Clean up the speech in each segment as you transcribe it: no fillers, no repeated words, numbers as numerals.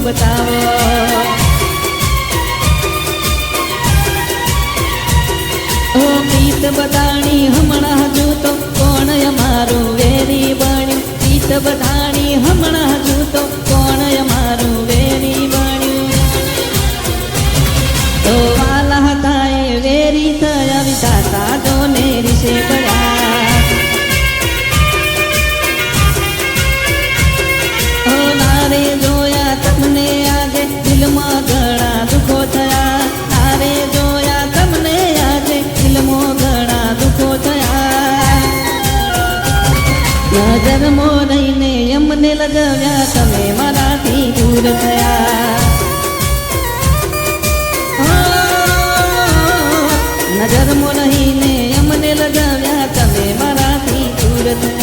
બતાવો. ઓ પ્રીત બધાણી હમણાં હજુ તો કોણ અમારું વેરી બન્યું. પ્રીત બધાણી હમણાં હજુ તો કોણ અમારું વેરી બન્યું. તો વાલા હતા એ વેરી થયા વિધાતા જોને રીસે પડ્યા. ઓ નારે જોયા તમને આજે દિલમાં ઘણા દુઃખો થયા. નારે જોયા તમને આજે દિલમાં ઘણા દુઃખો થયા. નજરમાં રહીને એમને લગાવ્યા તમે મારાથી દૂર થયા. નજરમાં રહીને એમને લગાવ્યા તમે મારાથી દૂર થયા.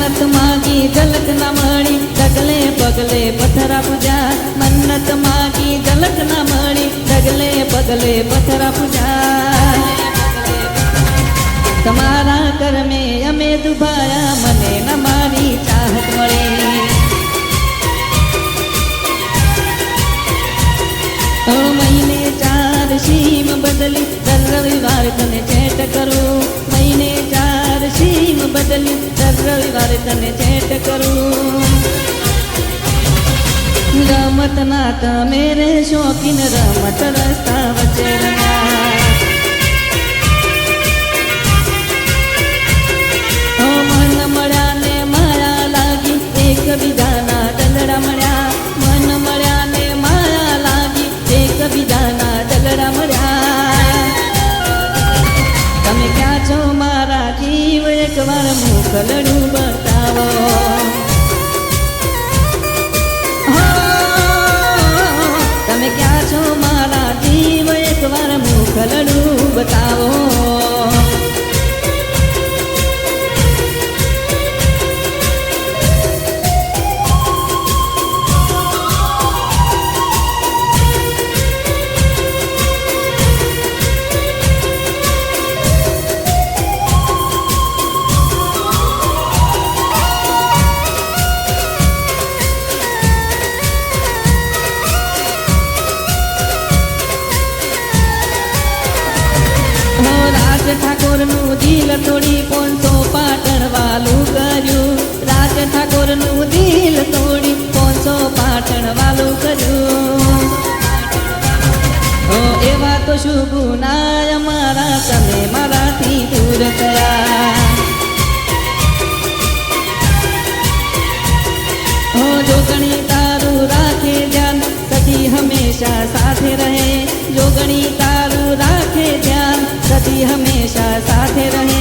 મન્નત માગી ઝલક ના મળી ડગલે પગલે પથરા પૂજા. મન્નત માગી ઝલક ના મળી ડગલે પગલે પથરા પૂજા. તમારા કર્મે અમે દુભાયા મને ન મારી ચાહત મળી. ઓ મહિને 4 સીમ બદલી દર રવિવાર તને ચેટ કરું. મહિને 4 સીમ બદલી દર રવિવાર તને ચેટ કરું. રમત ના તમે રે શોખીન રમત રસ્તા વચ્ચે રમ્યા. ઓ મન મળ્યા ને માયા લાગી એકબીજાના દલડા મળ્યા. મન મળ્યા ને માયા લાગી એકબીજાના દલડા મળ્યા. તમે ક્યાં છો મારા જીવ એકવાર મોકલડું બતાવો. તમે ક્યાં છો મારા જીવ એકવાર મોકલડું બતાવો. રાજ ઠાકોરનું દિલ તોડી 500 પાટણ વાલું કર્યું. રાજ ઠાકોરનું દિલ તોડી 500 પાટણ વાલું કર્યું. ઓ એવા તો શું ગુનાય મારા તમે મારાથી દૂર થયા. ઓ જોગણી તારું રાખે ધ્યાન સતી હંમેશા સાથે રહે. જોગણી તારું રાખે ધ્યાન સતી હંમેશા સાથે રહે.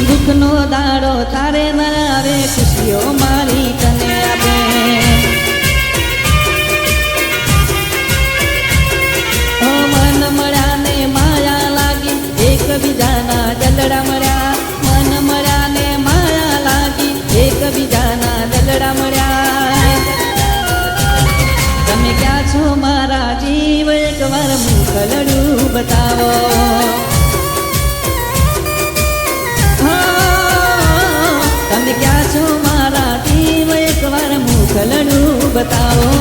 દુઃખનો દાડો તારે ન આવે ખુશીઓ મારી તને આપે. ઓ મન મળ્યા ને માયા લાગી એકબીજાના દલડા મળ્યા. મન મળ્યા ને માયા લાગી એકબીજાના દલડા મળ્યા. તમે ક્યાં છો મારા જીવ એકવાર મોકલડું બતાવો. તમે ક્યાં છો મારા જીવ એકવાર મોકલડું બતાવો.